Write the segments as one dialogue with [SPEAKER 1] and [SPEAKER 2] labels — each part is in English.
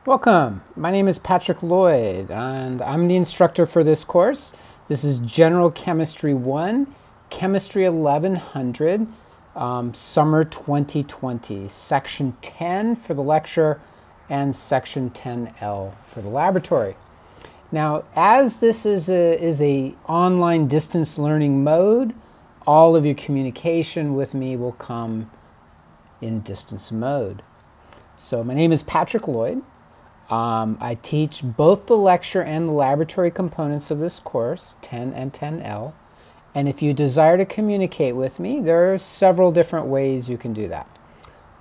[SPEAKER 1] Welcome. My name is Patrick Lloyd, and I'm the instructor for this course. This is General Chemistry 1, Chemistry 1100, Summer 2020, Section 10 for the lecture and Section 10L for the laboratory. Now, as this is a online distance learning mode, all of your communication with me will come in distance mode. So my name is Patrick Lloyd. I teach both the lecture and the laboratory components of this course, 10 and 10L. And if you desire to communicate with me, there are several different ways you can do that.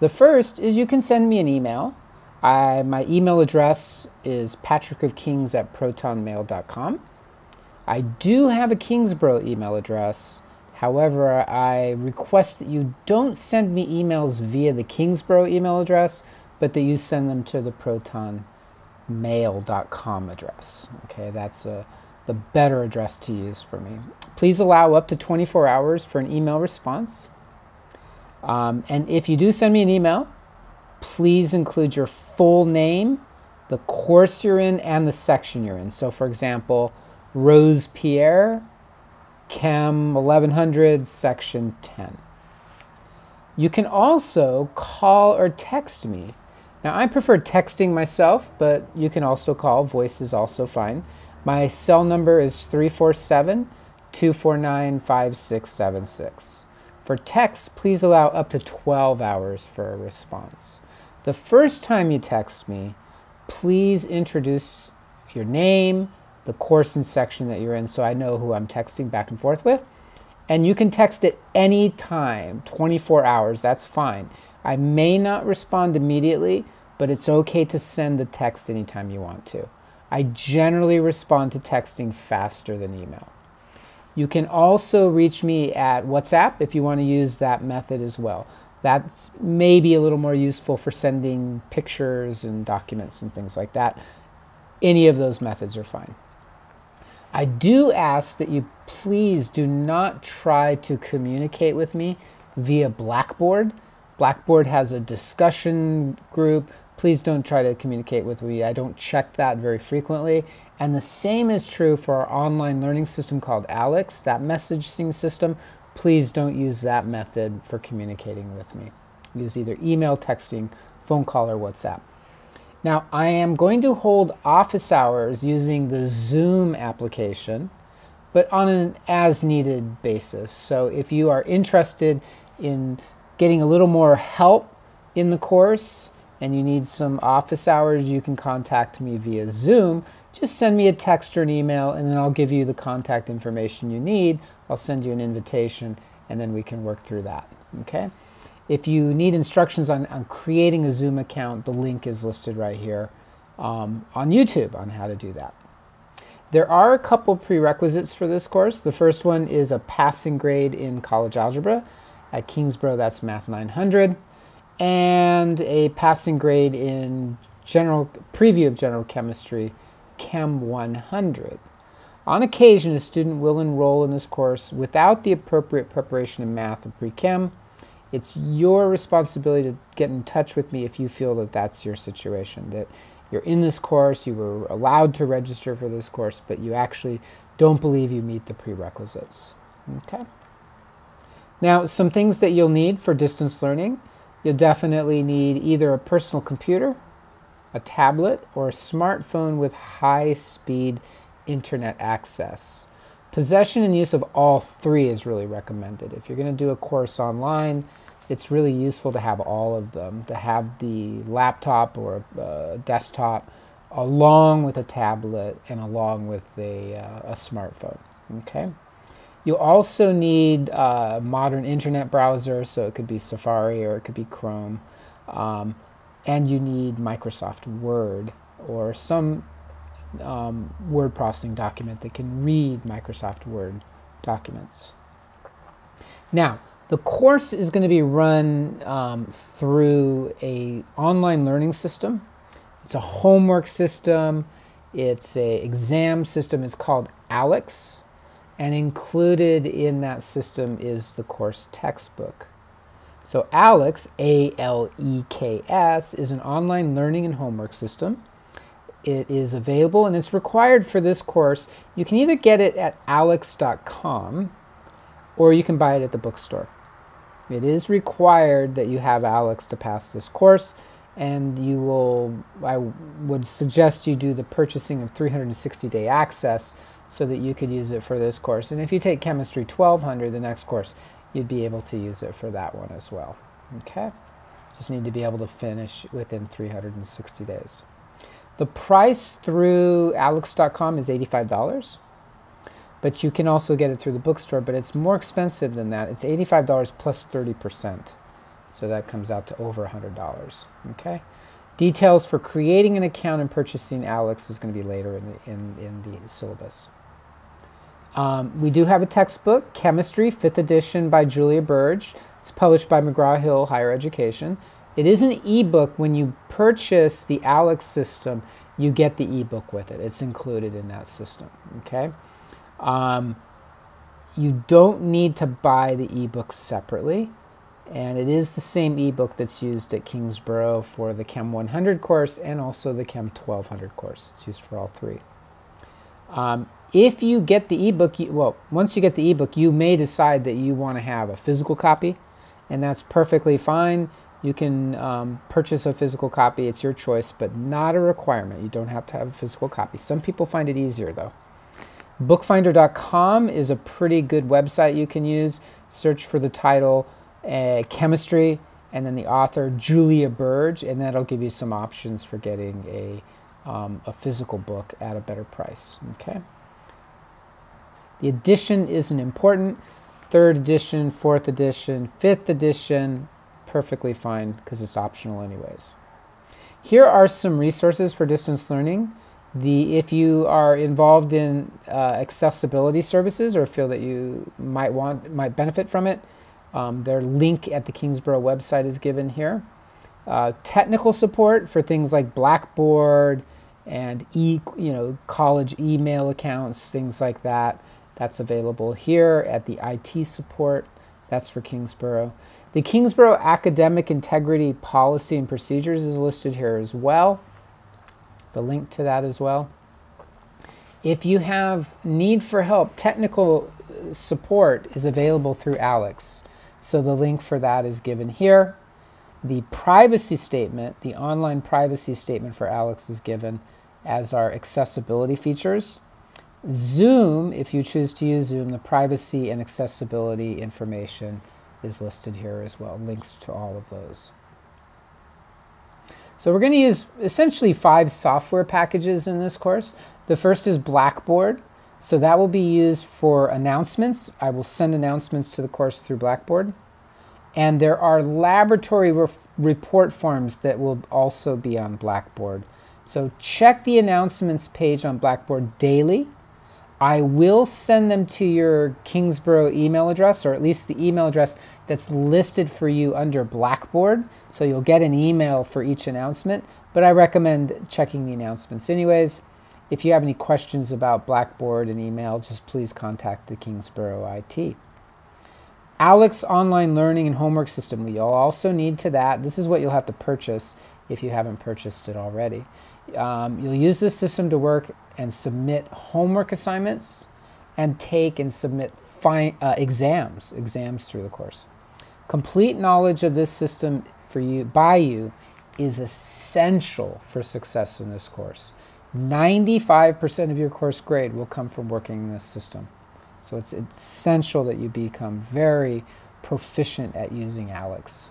[SPEAKER 1] The first is you can send me an email. My email address is patrickofkings@protonmail.com. I do have a Kingsborough email address. However, I request that you don't send me emails via the Kingsborough email address, but that you send them to the protonmail.com address. Okay, that's the better address to use for me. Please allow up to 24 hours for an email response. And if you do send me an email, please include your full name, the course you're in, and the section you're in. So for example, Rose Pierre, Chem 1100, Section 10. You can also call or text me. Now, I prefer texting myself, but you can also call. Voice is also fine. My cell number is 347-249-5676. For text, please allow up to 12 hours for a response. The first time you text me, please introduce your name, the course and section that you're in, so I know who I'm texting back and forth with. And you can text at any time, 24 hours, that's fine. I may not respond immediately, but it's okay to send the text anytime you want to. I generally respond to texting faster than email. You can also reach me at WhatsApp if you want to use that method as well. That's maybe a little more useful for sending pictures and documents and things like that. Any of those methods are fine. I do ask that you please do not try to communicate with me via Blackboard. Blackboard has a discussion group. Please don't try to communicate with me. I don't check that very frequently. And the same is true for our online learning system called Alex, that messaging system. Please don't use that method for communicating with me. Use either email, texting, phone call, or WhatsApp. Now, I am going to hold office hours using the Zoom application, but on an as-needed basis. So if you are interested in getting a little more help in the course and you need some office hours, you can contact me via Zoom. Just send me a text or an email, and then I'll give you the contact information you need. I'll send you an invitation, and then we can work through that. Okay? If you need instructions on creating a Zoom account, the link is listed right here on YouTube on how to do that. There are a couple prerequisites for this course. The first one is a passing grade in college algebra. At Kingsborough, that's Math 900. And a passing grade in preview of general chemistry, Chem 100. On occasion, a student will enroll in this course without the appropriate preparation in math or pre-chem. It's your responsibility to get in touch with me if you feel that that's your situation, that you're in this course, you were allowed to register for this course, but you actually don't believe you meet the prerequisites. Okay? Now, some things that you'll need for distance learning. You'll definitely need either a personal computer, a tablet, or a smartphone with high-speed internet access. Possession and use of all three is really recommended. If you're going to do a course online, it's really useful to have all of them, to have the laptop or a desktop along with a tablet and along with a smartphone. Okay? You'll also need a modern internet browser, so it could be Safari or it could be Chrome. And you need Microsoft Word or some word processing document that can read Microsoft Word documents. Now, the course is going to be run through an online learning system. It's a homework system. It's an exam system. It's called Alex. And included in that system is the course textbook. So Alex, A-L-E-K-S, is an online learning and homework system. It is available and it's required for this course. You can either get it at alex.com or you can buy it at the bookstore. It is required that you have Alex to pass this course, and I would suggest you do the purchasing of 360-day access so that you could use it for this course. And if you take Chemistry 1200, the next course, you'd be able to use it for that one as well. Okay? Just need to be able to finish within 360 days. The price through alex.com is $85, but you can also get it through the bookstore, but it's more expensive than that. It's $85 plus 30%, so that comes out to over $100. Okay? Details for creating an account and purchasing Alex is going to be later in the syllabus. We do have a textbook, Chemistry, 5th edition by Julia Burge. It's published by McGraw-Hill Higher Education. It is an ebook. When you purchase the Alex system, you get the ebook with it. It's included in that system. Okay. You don't need to buy the ebook separately, and it is the same ebook that's used at Kingsborough for the Chem 100 course and also the Chem 1200 course. It's used for all three. If you get the ebook, once you get the ebook, you may decide that you want to have a physical copy, and that's perfectly fine. You can purchase a physical copy. It's your choice, but not a requirement. You don't have to have a physical copy. Some people find it easier, though. Bookfinder.com is a pretty good website you can use. Search for the title, Chemistry, and then the author, Julia Burge, and that'll give you some options for getting a physical book at a better price. Okay. The edition isn't important. 3rd edition, 4th edition, 5th edition, perfectly fine because it's optional anyways. Here are some resources for distance learning. If you are involved in accessibility services or feel that you might benefit from it, their link at the Kingsborough website is given here. Technical support for things like Blackboard and college email accounts, things like that. That's available here at the IT support. That's for Kingsborough. The Kingsborough Academic Integrity Policy and Procedures is listed here as well. The link to that as well. If you have need for help, technical support is available through Alex. So the link for that is given here. The privacy statement, the online privacy statement for Alex is given, as are accessibility features. Zoom, if you choose to use Zoom, the privacy and accessibility information is listed here as well, links to all of those. So we're going to use essentially 5 software packages in this course. The first is Blackboard. So that will be used for announcements. I will send announcements to the course through Blackboard. And there are laboratory report forms that will also be on Blackboard. So check the announcements page on Blackboard daily. I will send them to your Kingsborough email address, or at least the email address that's listed for you under Blackboard. So you'll get an email for each announcement, but I recommend checking the announcements anyways. If you have any questions about Blackboard and email, just please contact the Kingsborough IT. Alex Online Learning and Homework System, you'll also need to that. This is what you'll have to purchase if you haven't purchased it already. You'll use this system to work and submit homework assignments and take and submit exams through the course. Complete knowledge of this system by you is essential for success in this course. 95% of your course grade will come from working in this system. So it's essential that you become very proficient at using Alex.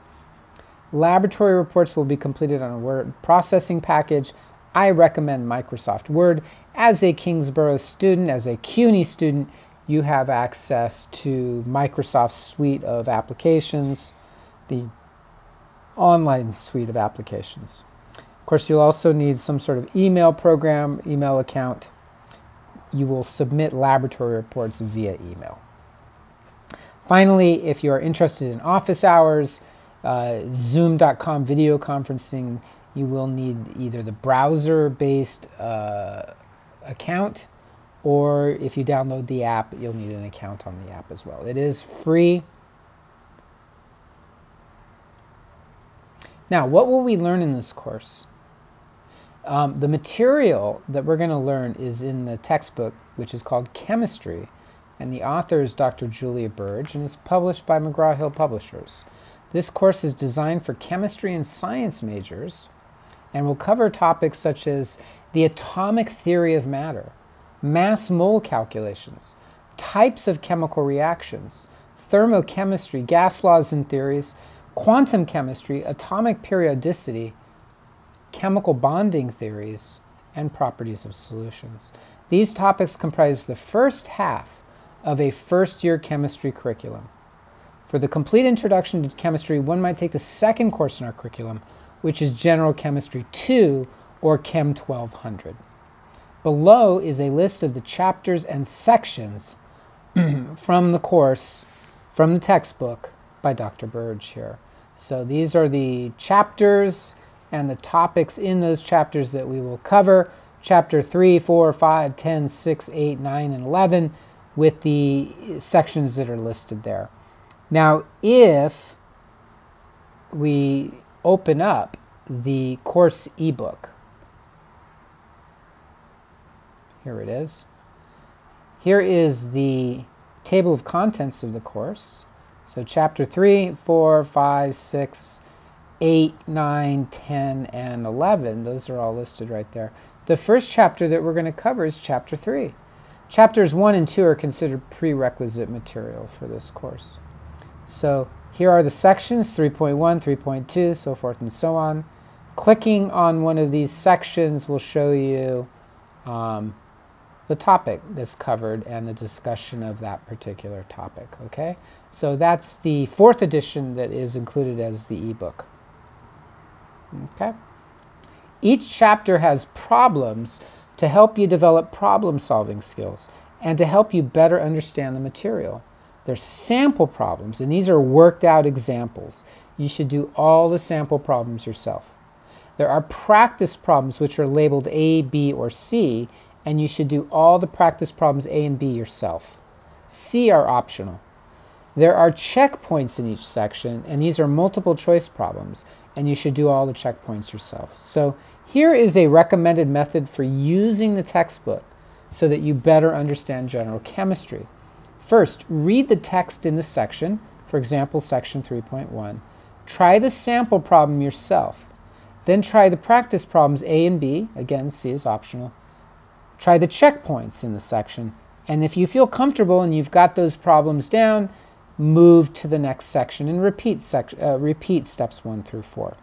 [SPEAKER 1] Laboratory reports will be completed on a word processing package. I recommend Microsoft Word. As a Kingsborough student, as a CUNY student, you have access to Microsoft's suite of applications, the online suite of applications. Of course, you'll also need some sort of email program, email account. You will submit laboratory reports via email. Finally, if you are interested in office hours, Zoom.com video conferencing, you will need either the browser-based account, or if you download the app, you'll need an account on the app as well. It is free. Now, what will we learn in this course? The material that we're going to learn is in the textbook, which is called Chemistry, and the author is Dr. Julia Burge, and is published by McGraw-Hill Publishers. This course is designed for chemistry and science majors, and will cover topics such as the atomic theory of matter, mass mole calculations, types of chemical reactions, thermochemistry, gas laws and theories, quantum chemistry, atomic periodicity, chemical bonding theories, and properties of solutions. These topics comprise the first half of a first-year chemistry curriculum. For the complete introduction to chemistry, one might take the second course in our curriculum, which is General Chemistry 2, or Chem 1200. Below is a list of the chapters and sections from the course, from the textbook by Dr. Burge here. So these are the chapters and the topics in those chapters that we will cover. Chapter 3, 4, 5, 10, 6, 8, 9, and 11 with the sections that are listed there. Now, if we open up the course ebook, here it is. Here is the table of contents of the course. So chapter 3, 4, 5, 6, 8, 9, 10, and 11. Those are all listed right there. The first chapter that we're going to cover is chapter 3. Chapters 1 and 2 are considered prerequisite material for this course. So here are the sections, 3.1, 3.2, so forth and so on. Clicking on one of these sections will show you the topic that's covered and the discussion of that particular topic, okay? So that's the 4th edition that is included as the ebook, okay? Each chapter has problems to help you develop problem-solving skills and to help you better understand the material. There's sample problems, and these are worked out examples. You should do all the sample problems yourself. There are practice problems which are labeled A, B, or C, and you should do all the practice problems A and B yourself. C are optional. There are checkpoints in each section, and these are multiple choice problems, and you should do all the checkpoints yourself. So here is a recommended method for using the textbook so that you better understand general chemistry. First, read the text in the section, for example, section 3.1. Try the sample problem yourself. Then try the practice problems A and B, again, C is optional. Try the checkpoints in the section, and if you feel comfortable and you've got those problems down, move to the next section and repeat steps 1 through 4.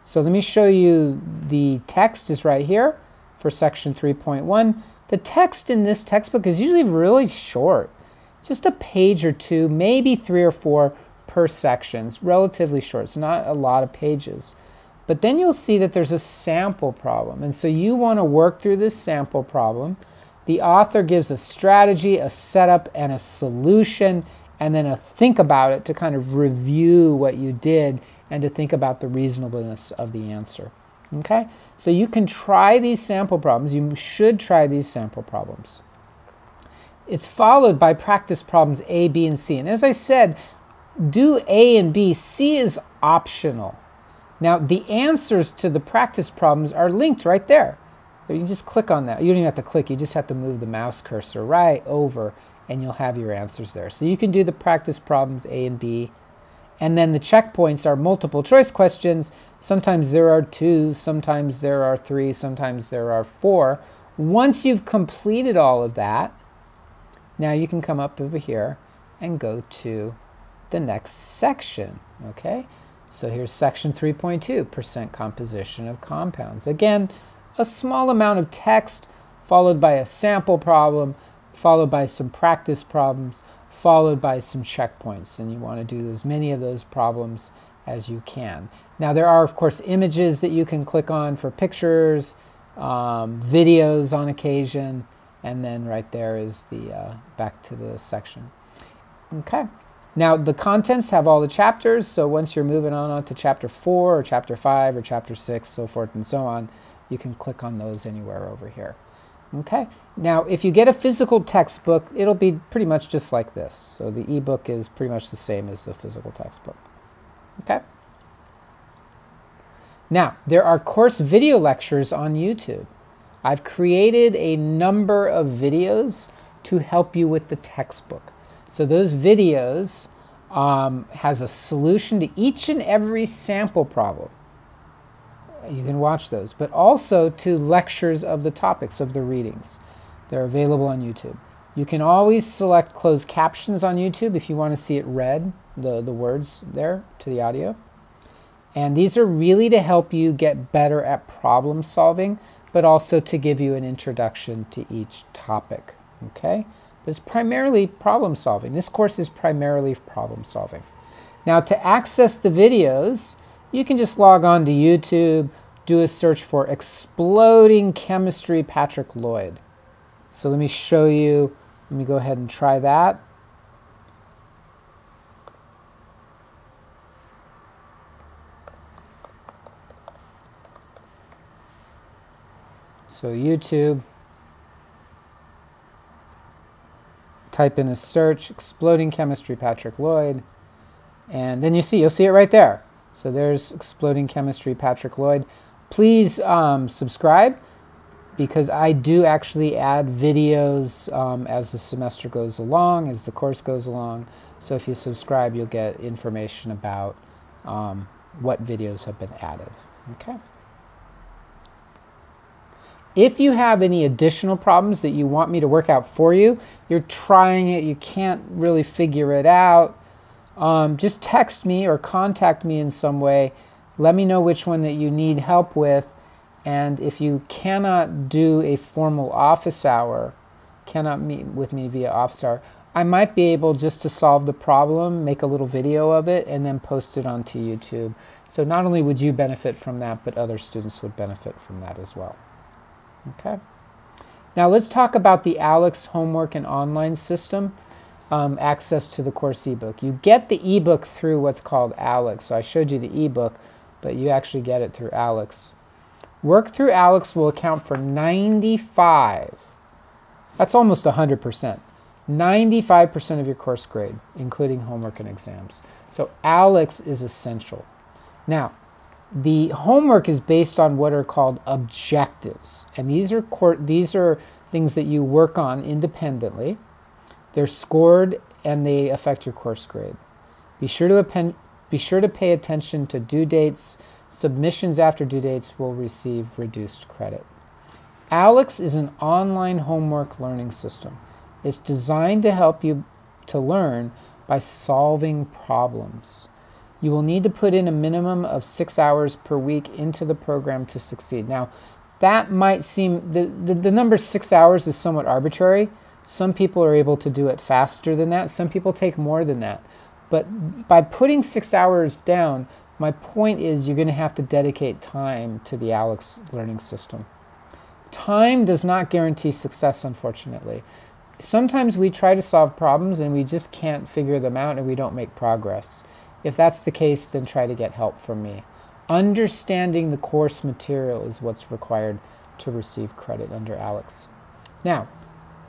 [SPEAKER 1] So let me show you, the text is right here for section 3.1. The text in this textbook is usually really short, just a page or two, maybe 3 or 4 per section. It's relatively short, it's not a lot of pages. But then you'll see that there's a sample problem, and so you want to work through this sample problem. The author gives a strategy, a setup, and a solution, and then a think about it to kind of review what you did and to think about the reasonableness of the answer. Okay? So you can try these sample problems. You should try these sample problems. It's followed by practice problems A, B, and C. And as I said, do A and B. C is optional. Now, the answers to the practice problems are linked right there. You can just click on that. You don't even have to click. You just have to move the mouse cursor right over, and you'll have your answers there. So you can do the practice problems A and B. And then the checkpoints are multiple choice questions. Sometimes there are 2, sometimes there are 3, sometimes there are 4. Once you've completed all of that, now you can come up over here and go to the next section, okay? So here's section 3.2, percent composition of compounds. Again, a small amount of text followed by a sample problem, followed by some practice problems, followed by some checkpoints. And you want to do as many of those problems as you can. Now there are, of course, images that you can click on for pictures, videos on occasion, and then right there is the back to the section. Okay. Now, the contents have all the chapters, so once you're moving on to chapter 4 or chapter 5 or chapter 6, so forth and so on, you can click on those anywhere over here. Okay? Now, if you get a physical textbook, it'll be pretty much just like this. So the ebook is pretty much the same as the physical textbook. Okay? Now, there are course video lectures on YouTube. I've created a number of videos to help you with the textbook. So those videos has a solution to each and every sample problem. You can watch those, but also to lectures of the topics of the readings. They're available on YouTube. You can always select closed captions on YouTube if you want to see it read, the words there to the audio. And these are really to help you get better at problem solving, but also to give you an introduction to each topic, okay? But it's primarily problem solving. This course is primarily problem solving. Now, to access the videos, you can just log on to YouTube, do a search for Exploding Chemistry Patrick Lloyd. So let me show you, let me go ahead and try that. So YouTube, type in a search, Exploding Chemistry Patrick Lloyd, and then you'll see it right there. So there's Exploding Chemistry Patrick Lloyd. Please subscribe, because I do actually add videos as the semester goes along, as the course goes along. So if you subscribe, you'll get information about what videos have been added. Okay. If you have any additional problems that you want me to work out for you, you're trying it, you can't really figure it out, just text me or contact me in some way. Let me know which one that you need help with. And if you cannot do a formal office hour, cannot meet with me via office hour, I might be able just to solve the problem, make a little video of it, and then post it onto YouTube. So not only would you benefit from that, but other students would benefit from that as well. Okay. Now let's talk about the ALEX homework and online system, access to the course ebook. You get the ebook through what's called ALEX. So I showed you the ebook, but you actually get it through ALEX. Work through ALEX will account for 95, that's almost 100%, 95% of your course grade, including homework and exams. So ALEX is essential. Now, the homework is based on what are called objectives, and these are things that you work on independently. They're scored and they affect your course grade. Be sure to pay attention to due dates. Submissions after due dates will receive reduced credit. ALEX is an online homework learning system. It's designed to help you to learn by solving problems. You will need to put in a minimum of 6 hours per week into the program to succeed. Now, that might seem, the number 6 hours is somewhat arbitrary. Some people are able to do it faster than that. Some people take more than that. But by putting 6 hours down, my point is you're going to have to dedicate time to the ALEX learning system. Time does not guarantee success, unfortunately. Sometimes we try to solve problems and we just can't figure them out and we don't make progress. If that's the case, then try to get help from me. Understanding the course material is what's required to receive credit under ALEX. Now,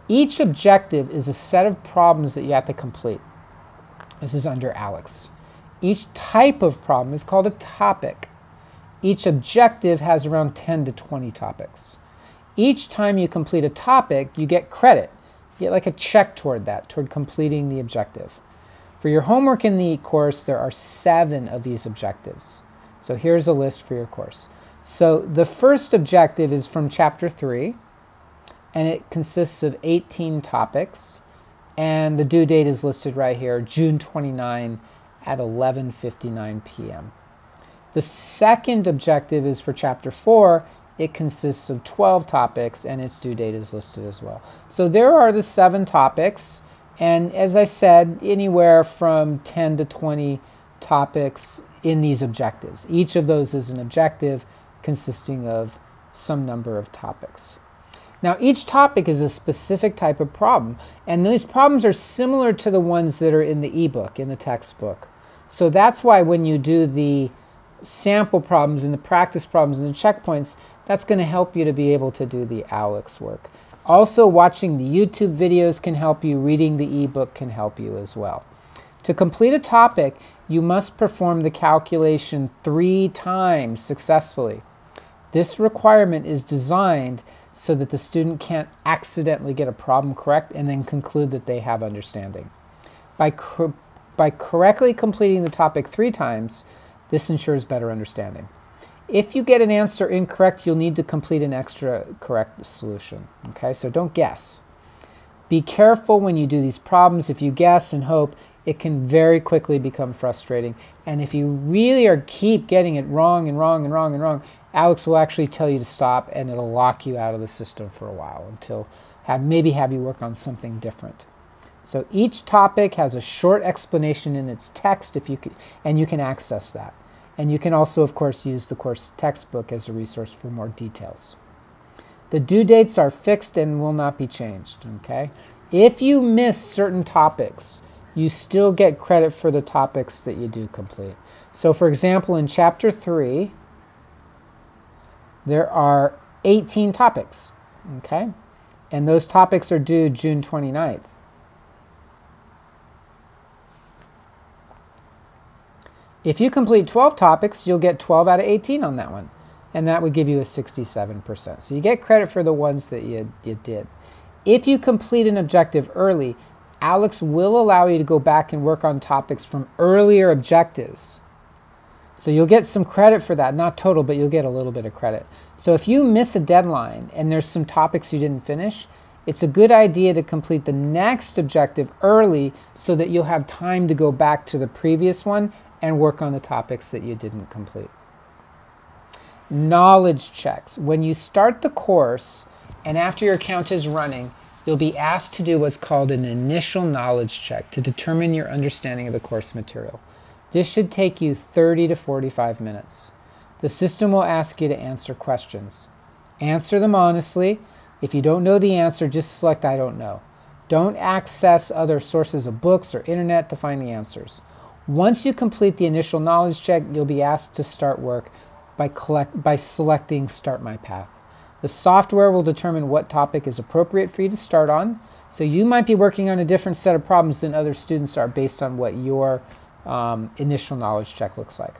[SPEAKER 1] each objective is a set of problems that you have to complete. This is under ALEX. Each type of problem is called a topic. Each objective has around 10 to 20 topics. Each time you complete a topic, you get credit. You get like a check toward that, toward completing the objective. For your homework in the course, there are 7 of these objectives. So here's a list for your course. So the first objective is from Chapter 3, and it consists of 18 topics, and the due date is listed right here, June 29 at 11:59 p.m. The second objective is for Chapter 4. It consists of 12 topics, and its due date is listed as well. So there are the 7 topics. And as I said, anywhere from 10 to 20 topics in these objectives. Each of those is an objective consisting of some number of topics. Now, each topic is a specific type of problem, and these problems are similar to the ones that are in the ebook, in the textbook. So that's why when you do the sample problems and the practice problems and the checkpoints, that's going to help you to be able to do the ALEX work. Also, watching the YouTube videos can help you. Reading the ebook can help you as well. To complete a topic, you must perform the calculation 3 times successfully. This requirement is designed so that the student can't accidentally get a problem correct and then conclude that they have understanding. By correctly completing the topic 3 times, this ensures better understanding. If you get an answer incorrect, you'll need to complete an extra correct solution. Okay, so don't guess. Be careful when you do these problems. If you guess and hope, it can very quickly become frustrating. And if you really keep getting it wrong and wrong and wrong and wrong, Alex will actually tell you to stop, and it'll lock you out of the system for a while until maybe have you work on something different. So each topic has a short explanation in its text, and you can access that. And you can also, of course, use the course textbook as a resource for more details. The due dates are fixed and will not be changed. Okay? If you miss certain topics, you still get credit for the topics that you do complete. So, for example, in Chapter 3, there are 18 topics, okay? And those topics are due June 29th. If you complete 12 topics, you'll get 12 out of 18 on that one, and that would give you a 67%. So you get credit for the ones that you did. If you complete an objective early, Alex will allow you to go back and work on topics from earlier objectives. So you'll get some credit for that, not total, but you'll get a little bit of credit. So if you miss a deadline and there's some topics you didn't finish, it's a good idea to complete the next objective early so that you'll have time to go back to the previous one and work on the topics that you didn't complete. Knowledge checks. When you start the course and after your account is running, you'll be asked to do what's called an initial knowledge check to determine your understanding of the course material. This should take you 30 to 45 minutes. The system will ask you to answer questions. Answer them honestly. If you don't know the answer, just select I don't know. Don't access other sources of books or internet to find the answers. Once you complete the initial knowledge check, you'll be asked to start work by selecting Start My Path. The software will determine what topic is appropriate for you to start on. So you might be working on a different set of problems than other students are based on what your initial knowledge check looks like.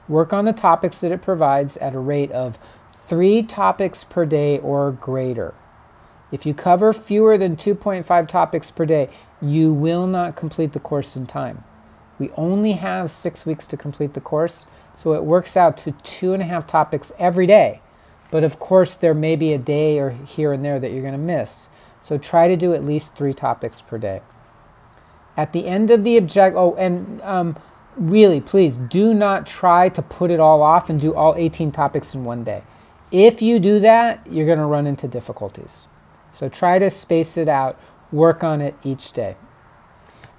[SPEAKER 1] Work on the topics that it provides at a rate of 3 topics per day or greater. If you cover fewer than 2.5 topics per day, you will not complete the course in time. We only have 6 weeks to complete the course, so it works out to 2.5 topics every day. But of course, there may be a day or here and there that you're going to miss. So try to do at least 3 topics per day. At the end of the really, please do not try to put it all off and do all 18 topics in one day. If you do that, you're going to run into difficulties. So try to space it out, work on it each day.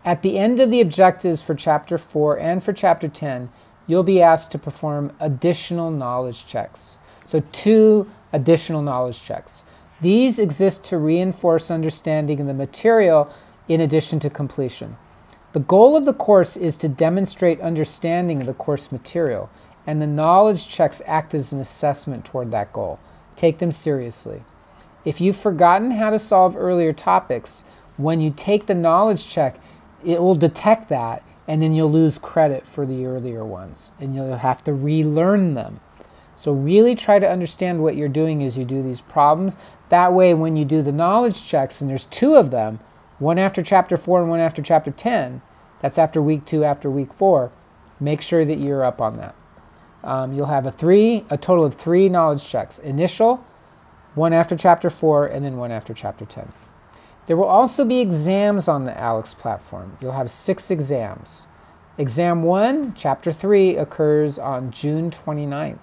[SPEAKER 1] At the end of the objectives for Chapter 4 and for Chapter 10, you'll be asked to perform additional knowledge checks. So 2 additional knowledge checks. These exist to reinforce understanding of the material in addition to completion. The goal of the course is to demonstrate understanding of the course material, and the knowledge checks act as an assessment toward that goal. Take them seriously. If you've forgotten how to solve earlier topics, when you take the knowledge check, it will detect that, and then you'll lose credit for the earlier ones, and you'll have to relearn them. So really try to understand what you're doing as you do these problems. That way, when you do the knowledge checks, and there's 2 of them, one after Chapter 4 and one after Chapter 10, that's after week 2, after week 4, make sure that you're up on that. You'll have a total of 3 knowledge checks. Initial, one after Chapter 4, and then one after Chapter 10. There will also be exams on the ALEX platform. You'll have 6 exams. Exam 1, Chapter 3, occurs on June 29th.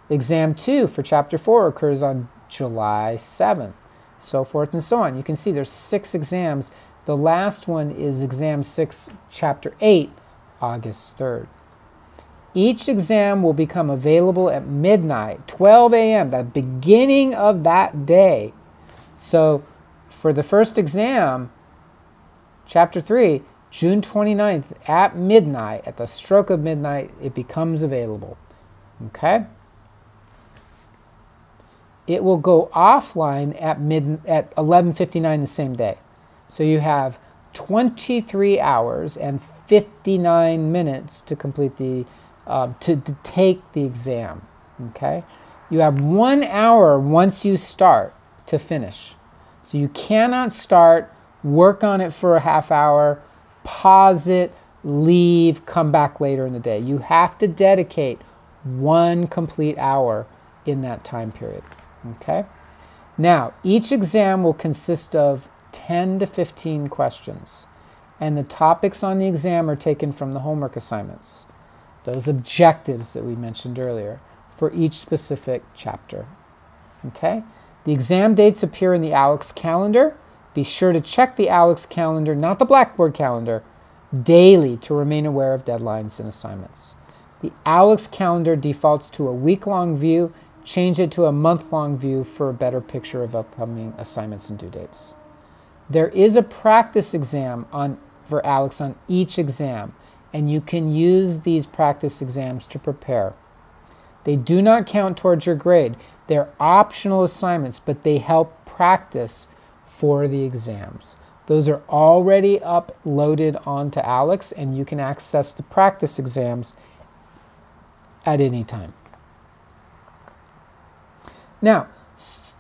[SPEAKER 1] Exam 2 for Chapter 4 occurs on July 7th, so forth and so on. You can see there's 6 exams. The last one is Exam 6, Chapter 8, August 3rd. Each exam will become available at midnight, 12 a.m., the beginning of that day. So for the first exam, Chapter 3, June 29th at midnight, at the stroke of midnight, it becomes available. Okay? It will go offline at 11:59 the same day. So you have 23 hours and 59 minutes to complete the, to take the exam, okay? You have 1 hour once you start to finish. So you cannot start, work on it for a half hour, pause it, leave, come back later in the day. You have to dedicate 1 complete hour in that time period, okay? Now, each exam will consist of 10 to 15 questions, and the topics on the exam are taken from the homework assignments, those objectives that we mentioned earlier, for each specific chapter, okay? The exam dates appear in the ALEKS calendar. Be sure to check the ALEKS calendar, not the Blackboard calendar, daily to remain aware of deadlines and assignments. The ALEKS calendar defaults to a week-long view. Change it to a month-long view for a better picture of upcoming assignments and due dates. There is a practice exam for ALEKS on each exam, and you can use these practice exams to prepare. They do not count towards your grade. They're optional assignments, but they help practice for the exams. Those are already uploaded onto ALEKS, and you can access the practice exams at any time. Now,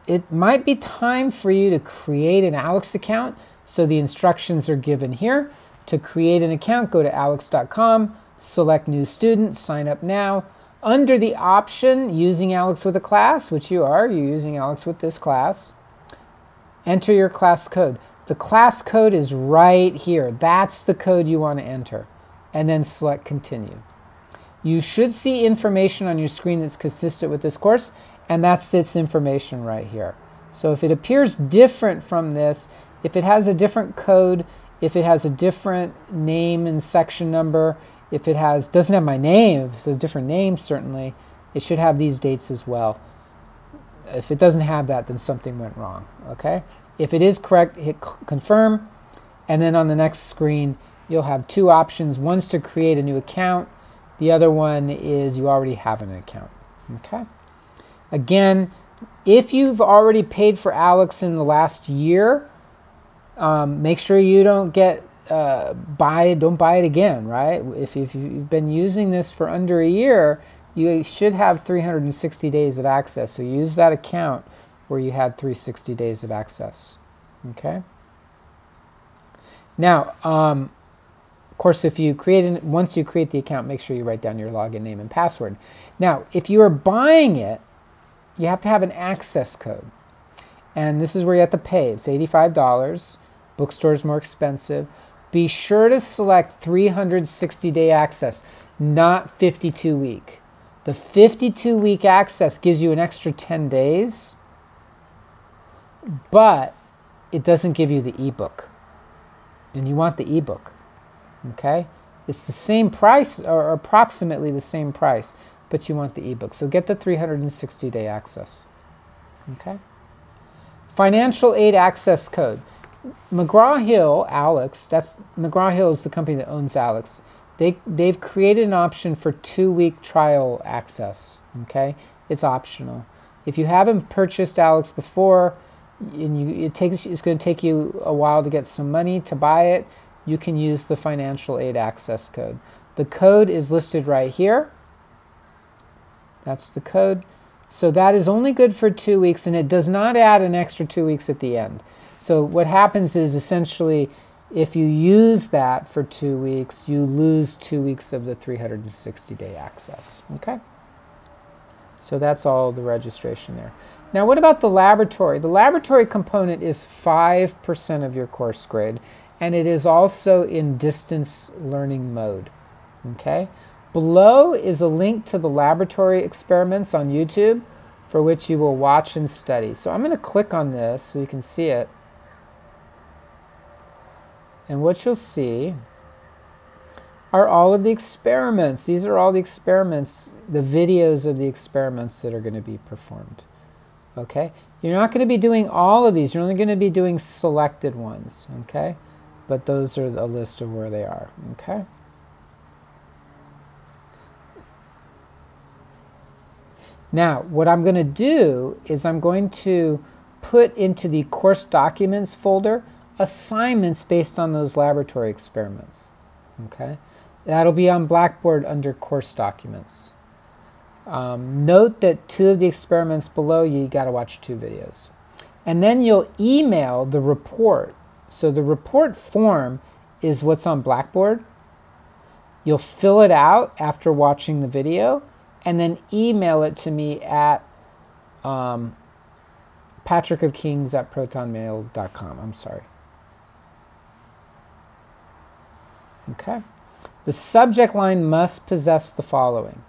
[SPEAKER 1] it might be time for you to create an ALEKS account, so the instructions are given here. To create an account, go to aleks.com, select New Student, sign up now. Under the option, Using ALEKS with a Class, which you're using ALEKS with this class, enter your class code. The class code is right here. That's the code you want to enter, and then select Continue. You should see information on your screen that's consistent with this course, and that's its information right here. So if it appears different from this, if it has a different code, if it has a different name and section number, if it doesn't have my name, if it's a different name, certainly, it should have these dates as well. If it doesn't have that, then something went wrong, okay? If it is correct, hit Confirm, and then on the next screen, you'll have 2 options. One's to create a new account. The other one is you already have an account, okay? Again, if you've already paid for ALEKS in the last year, make sure you don't don't buy it again, right? If you've been using this for under a year, you should have 360 days of access. So use that account where you had 360 days of access, okay? Now, of course, once you create the account, make sure you write down your login name and password. Now, if you are buying it, you have to have an access code. And this is where you have to pay. It's $85. Bookstore is more expensive. Be sure to select 360-day access, not 52-week. The 52-week access gives you an extra 10 days, but it doesn't give you the ebook. And you want the ebook, okay? It's the same price, or approximately the same price, but you want the ebook. So get the 360-day access, okay? Financial aid access code. McGraw-Hill, ALEKS, McGraw-Hill is the company that owns ALEKS. They've created an option for 2-week trial access, okay? It's optional. If you haven't purchased ALEKS before, and it's going to take you a while to get some money to buy it, you can use the financial aid access code. The code is listed right here. That's the code. So that is only good for 2 weeks, and it does not add an extra 2 weeks at the end. So what happens is essentially, if you use that for 2 weeks, you lose 2 weeks of the 360-day access, okay? So that's all the registration there. Now what about the laboratory? The laboratory component is 5% of your course grade, and it is also in distance learning mode, okay? Below is a link to the laboratory experiments on YouTube for which you will watch and study. So I'm going to click on this so you can see it. And what you'll see are all of the experiments. These are all the experiments, the videos of the experiments that are going to be performed. Okay? You're not going to be doing all of these. You're only going to be doing selected ones. Okay? But those are a list of where they are. Okay? Now, what I'm going to do is I'm going to put into the course documents folder assignments based on those laboratory experiments. Okay, that'll be on Blackboard under course documents. Note that 2 of the experiments below, you got to watch 2 videos. And then you'll email the report. So the report form is what's on Blackboard. You'll fill it out after watching the video and then email it to me at patrickofkings@protonmail.com. I'm sorry. Okay. The subject line must possess the following: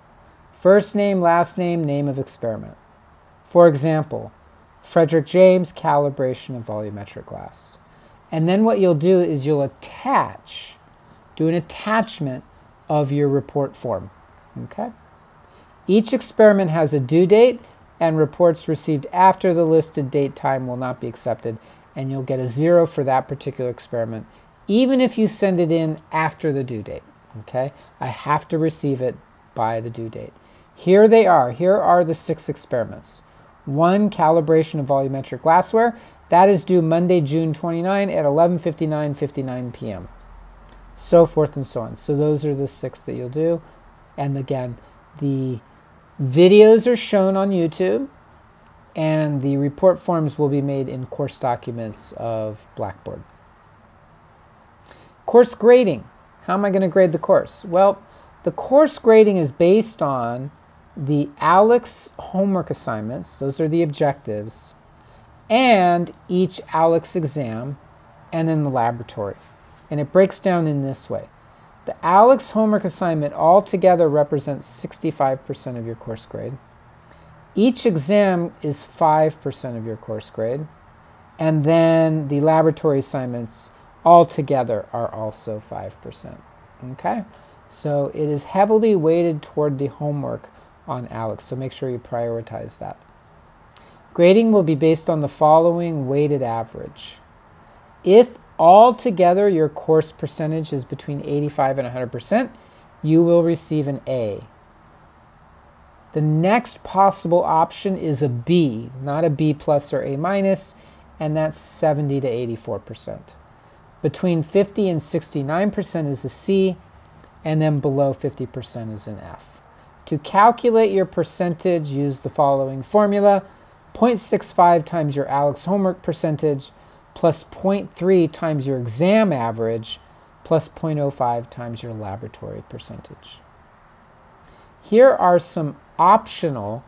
[SPEAKER 1] first name, last name, name of experiment. For example, Frederick James, calibration of volumetric glass. And then what you'll do is you'll do an attachment of your report form. Okay? Each experiment has a due date, and reports received after the listed date time will not be accepted, and you'll get a 0 for that particular experiment, even if you send it in after the due date. Okay? I have to receive it by the due date. Here they are. Here are the 6 experiments. 1, calibration of volumetric glassware. That is due Monday, June 29 at 11:59 p.m. So forth and so on. So those are the 6 that you'll do. And again, the videos are shown on YouTube, and the report forms will be made in course documents of Blackboard. Course grading. How am I going to grade the course? Well, the course grading is based on the ALEX homework assignments, those are the objectives, and each ALEX exam, and then the laboratory. And it breaks down in this way. The ALEX homework assignment altogether represents 65% of your course grade. Each exam is 5% of your course grade. And then the laboratory assignments altogether are also 5%. Okay? So it is heavily weighted toward the homework on ALEX, so make sure you prioritize that. Grading will be based on the following weighted average. If altogether your course percentage is between 85 and 100%, you will receive an A. The next possible option is a B, not a B plus or A minus, and that's 70 to 84%. Between 50 and 69% is a C, and then below 50% is an F. To calculate your percentage, use the following formula: 0.65 times your ALEX homework percentage plus 0.3 times your exam average plus 0.05 times your laboratory percentage. Here are some optional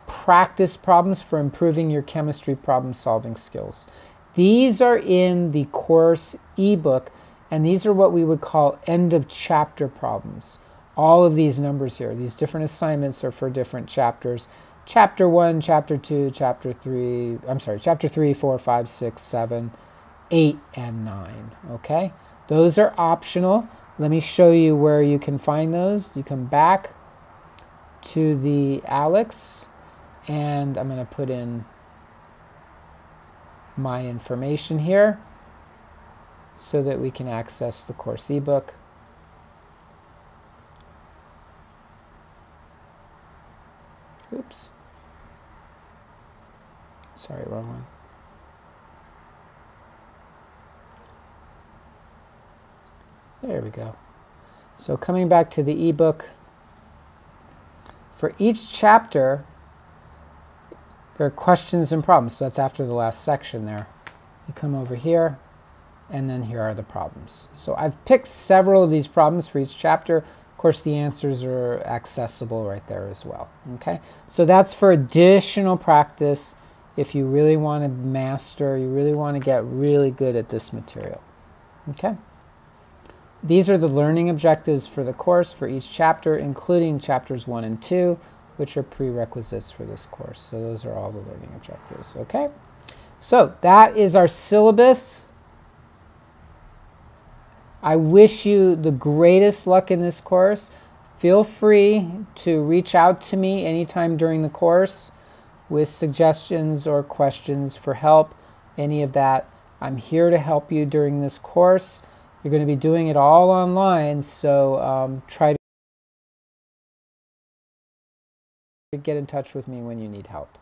[SPEAKER 1] practice problems for improving your chemistry problem-solving skills. These are in the course ebook, and these are what we would call end-of-chapter problems. All of these numbers here, these different assignments are for different chapters. Chapter 1, Chapter 2, Chapter 3, Chapter 3, 4, 5, 6, 7, 8, and 9, okay? Those are optional. Let me show you where you can find those. You come back to the ALEX, and I'm going to put in my information here so that we can access the course ebook. Oops. Sorry, wrong one. There we go. So coming back to the ebook, for each chapter, there are questions and problems. So that's after the last section there. You come over here, and then here are the problems. So I've picked several of these problems for each chapter. Of course, the answers are accessible right there as well. Okay, so that's for additional practice if you really want to master, you really want to get really good at this material. Okay, these are the learning objectives for the course for each chapter, including chapters 1 and 2, which are prerequisites for this course. So those are all the learning objectives. Okay, so that is our syllabus. I wish you the greatest luck in this course. Feel free to reach out to me anytime during the course with suggestions or questions for help, any of that. I'm here to help you during this course. You're going to be doing it all online, so try to get in touch with me when you need help.